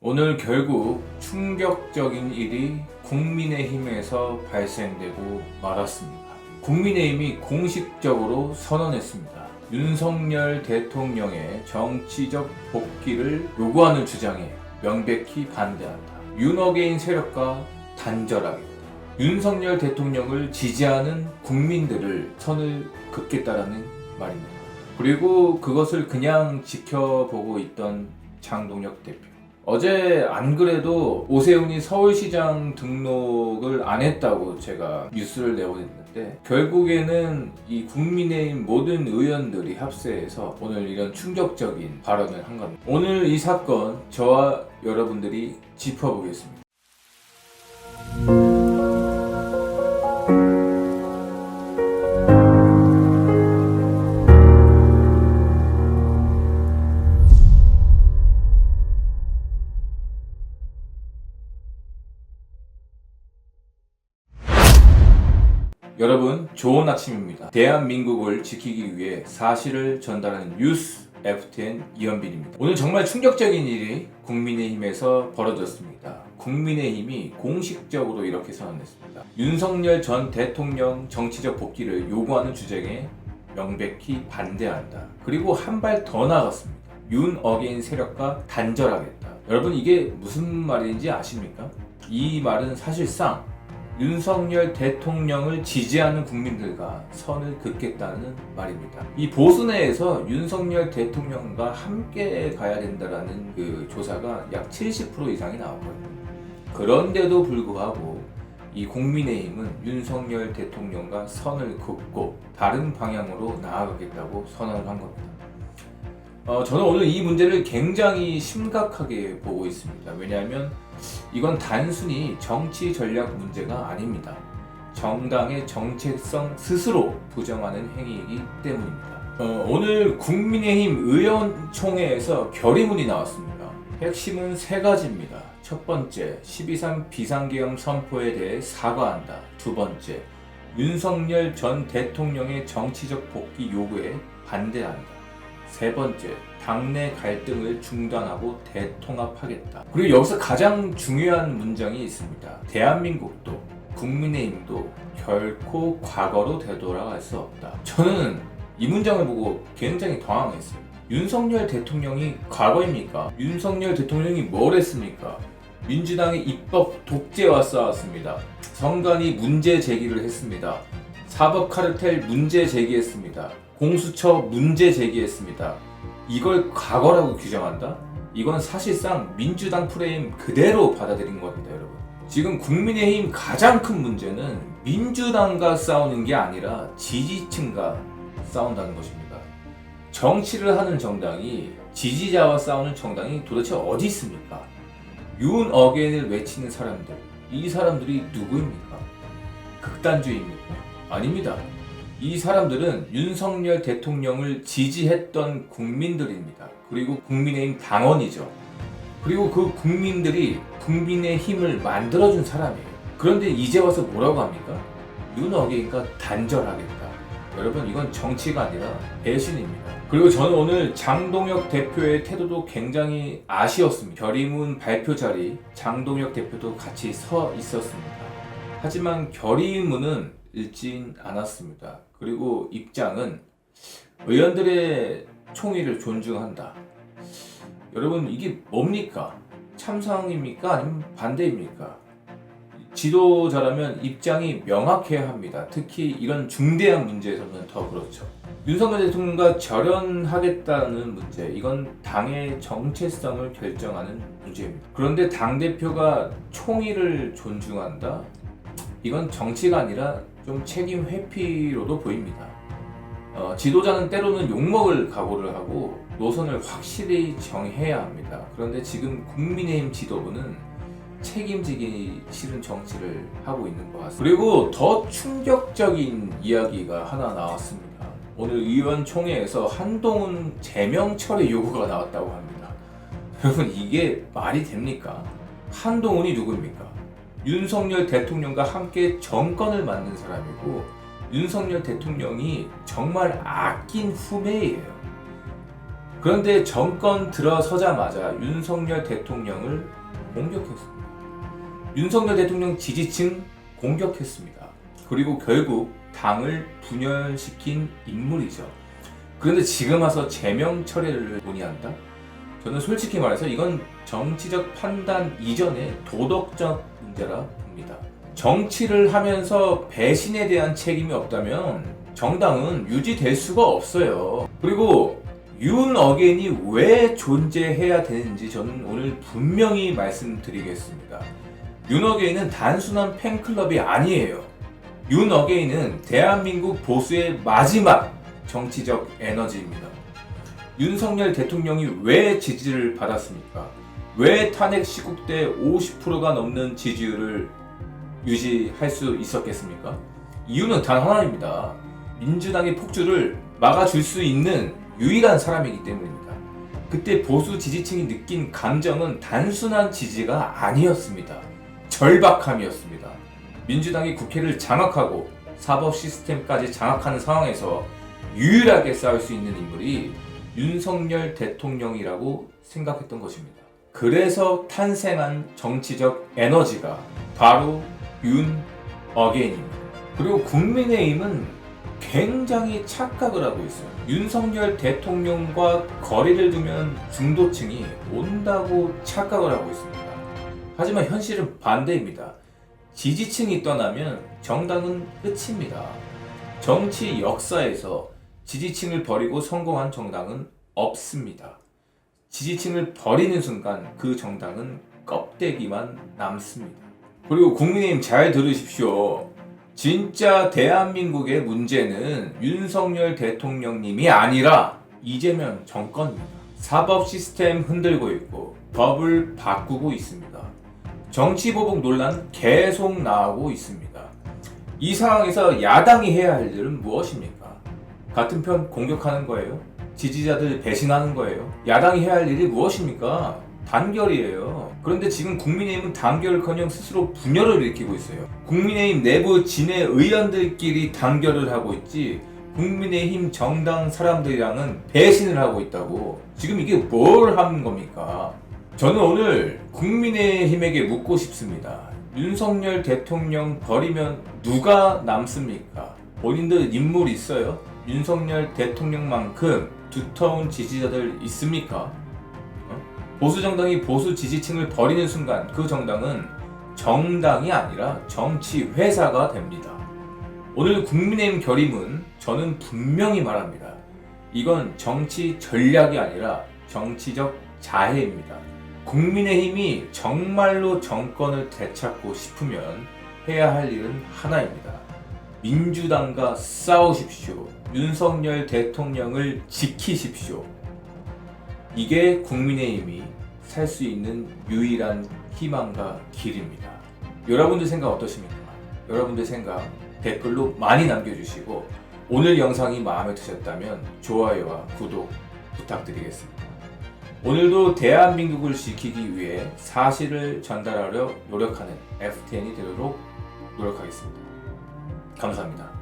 오늘 결국 충격적인 일이 국민의힘에서 발생되고 말았습니다. 국민의힘이 공식적으로 선언했습니다. 윤석열 대통령의 정치적 복귀를 요구하는 주장에 명백히 반대한다. 윤어게인 세력과 단절하겠다. 윤석열 대통령을 지지하는 국민들을 선을 긋겠다라는 말입니다. 그리고 그것을 그냥 지켜보고 있던 장동혁 대표. 어제 안 그래도 오세훈이 서울시장 등록을 안 했다고 제가 뉴스를 내보냈는데, 결국에는 이 국민의힘 모든 의원들이 합세해서 오늘 이런 충격적인 발언을 한 겁니다. 오늘 이 사건 저와 여러분들이 짚어보겠습니다. 여러분, 좋은 아침입니다. 대한민국을 지키기 위해 사실을 전달하는 뉴스 FTN 이현빈입니다. 오늘 정말 충격적인 일이 국민의힘에서 벌어졌습니다. 국민의힘이 공식적으로 이렇게 선언했습니다. 윤석열 전 대통령 정치적 복귀를 요구하는 주장에 명백히 반대한다. 그리고 한 발 더 나갔습니다. 윤어게인 세력과 단절하겠다. 여러분, 이게 무슨 말인지 아십니까? 이 말은 사실상 윤석열 대통령을 지지하는 국민들과 선을 긋겠다는 말입니다. 이 보수 내에서 윤석열 대통령과 함께 가야 된다라는 그 조사가 약 70% 이상이 나오거든요. 그런데도 불구하고 이 국민의힘은 윤석열 대통령과 선을 긋고 다른 방향으로 나아가겠다고 선언을 한 겁니다. 저는 오늘 이 문제를 굉장히 심각하게 보고 있습니다. 왜냐하면 이건 단순히 정치 전략 문제가 아닙니다. 정당의 정체성 스스로 부정하는 행위이기 때문입니다. 오늘 국민의힘 의원총회에서 결의문이 나왔습니다. 핵심은 세 가지입니다. 첫 번째, 12.3 비상계엄 선포에 대해 사과한다. 두 번째, 윤석열 전 대통령의 정치적 복귀 요구에 반대한다. 세 번째, 당내 갈등을 중단하고 대통합하겠다. 그리고 여기서 가장 중요한 문장이 있습니다. 대한민국도 국민의힘도 결코 과거로 되돌아갈 수 없다. 저는 이 문장을 보고 굉장히 당황했어요. 윤석열 대통령이 과거입니까? 윤석열 대통령이 뭘 했습니까? 민주당이 입법 독재와 싸웠습니다. 선관위 문제 제기를 했습니다. 사법카르텔 문제 제기했습니다. 공수처 문제 제기했습니다. 이걸 과거라고 규정한다? 이건 사실상 민주당 프레임 그대로 받아들인 겁니다, 여러분. 지금 국민의힘 가장 큰 문제는 민주당과 싸우는 게 아니라 지지층과 싸운다는 것입니다. 정치를 하는 정당이 지지자와 싸우는 정당이 도대체 어디 있습니까? 윤어게인을 외치는 사람들, 이 사람들이 누구입니까? 극단주의입니까? 아닙니다. 이 사람들은 윤석열 대통령을 지지했던 국민들입니다. 그리고 국민의힘 당원이죠. 그리고 그 국민들이 국민의힘을 만들어준 사람이에요. 그런데 이제 와서 뭐라고 합니까? 윤어게인과 단절하겠다. 여러분, 이건 정치가 아니라 배신입니다. 그리고 저는 오늘 장동혁 대표의 태도도 굉장히 아쉬웠습니다. 결의문 발표 자리 장동혁 대표도 같이 서 있었습니다. 하지만 결의문은 읽진 않았습니다. 그리고 입장은 의원들의 총의를 존중한다. 여러분, 이게 뭡니까? 참상입니까? 아니면 반대입니까? 지도자라면 입장이 명확해야 합니다. 특히 이런 중대한 문제에서는 더 그렇죠. 윤석열 대통령과 절연하겠다는 문제, 이건 당의 정체성을 결정하는 문제입니다. 그런데 당대표가 총의를 존중한다? 이건 정치가 아니라 좀 책임 회피로도 보입니다. 지도자는 때로는 욕먹을 각오를 하고 노선을 확실히 정해야 합니다. 그런데 지금 국민의힘 지도부는 책임지기 싫은 정치를 하고 있는 것 같습니다. 그리고 더 충격적인 이야기가 하나 나왔습니다. 오늘 의원총회에서 한동훈 제명 처리 요구가 나왔다고 합니다. 여러분, 이게 말이 됩니까? 한동훈이 누구입니까? 윤석열 대통령과 함께 정권을 만든 사람이고 윤석열 대통령이 정말 아낀 후배예요. 그런데 정권 들어서자마자 윤석열 대통령을 공격했습니다. 윤석열 대통령 지지층 공격했습니다. 그리고 결국 당을 분열시킨 인물이죠. 그런데 지금 와서 제명 철회를 논의한다? 저는 솔직히 말해서 이건 정치적 판단 이전의 도덕적 문제라 봅니다. 정치를 하면서 배신에 대한 책임이 없다면 정당은 유지될 수가 없어요. 그리고 윤 어게인이 왜 존재해야 되는지 저는 오늘 분명히 말씀드리겠습니다. 윤 어게인은 단순한 팬클럽이 아니에요. 윤 어게인은 대한민국 보수의 마지막 정치적 에너지입니다. 윤석열 대통령이 왜 지지를 받았습니까? 왜 탄핵 시국 때 50%가 넘는 지지율을 유지할 수 있었겠습니까? 이유는 단 하나입니다. 민주당의 폭주를 막아줄 수 있는 유일한 사람이기 때문입니다. 그때 보수 지지층이 느낀 감정은 단순한 지지가 아니었습니다. 절박함이었습니다. 민주당이 국회를 장악하고 사법 시스템까지 장악하는 상황에서 유일하게 싸울 수 있는 인물이 윤석열 대통령이라고 생각했던 것입니다. 그래서 탄생한 정치적 에너지가 바로 윤 어게인입니다. 그리고 국민의힘은 굉장히 착각을 하고 있어요. 윤석열 대통령과 거리를 두면 중도층이 온다고 착각을 하고 있습니다. 하지만 현실은 반대입니다. 지지층이 떠나면 정당은 끝입니다. 정치 역사에서 지지층을 버리고 성공한 정당은 없습니다. 지지층을 버리는 순간 그 정당은 껍데기만 남습니다. 그리고 국민의힘 잘 들으십시오. 진짜 대한민국의 문제는 윤석열 대통령님이 아니라 이재명 정권입니다. 사법 시스템 흔들고 있고 법을 바꾸고 있습니다. 정치보복 논란 계속 나오고 있습니다. 이 상황에서 야당이 해야 할 일은 무엇입니까? 같은 편 공격하는 거예요? 지지자들 배신하는 거예요? 야당이 해야 할 일이 무엇입니까? 단결이에요. 그런데 지금 국민의힘은 단결을커녕 스스로 분열을 일으키고 있어요. 국민의힘 내부 진해 의원들끼리 단결을 하고 있지 국민의힘 정당 사람들이랑은 배신을 하고 있다고. 지금 이게 뭘 하는 겁니까? 저는 오늘 국민의힘에게 묻고 싶습니다. 윤석열 대통령 버리면 누가 남습니까? 본인들 인물 있어요? 윤석열 대통령만큼 두터운 지지자들 있습니까? 보수 정당이 보수 지지층을 버리는 순간 그 정당은 정당이 아니라 정치 회사가 됩니다. 오늘 국민의힘 결의문 저는 분명히 말합니다. 이건 정치 전략이 아니라 정치적 자해입니다. 국민의힘이 정말로 정권을 되찾고 싶으면 해야 할 일은 하나입니다. 민주당과 싸우십시오. 윤석열 대통령을 지키십시오. 이게 국민의힘이 살 수 있는 유일한 희망과 길입니다. 여러분들 생각 어떠십니까? 여러분들 생각 댓글로 많이 남겨주시고 오늘 영상이 마음에 드셨다면 좋아요와 구독 부탁드리겠습니다. 오늘도 대한민국을 지키기 위해 사실을 전달하려 노력하는 FTN이 되도록 노력하겠습니다. 감사합니다.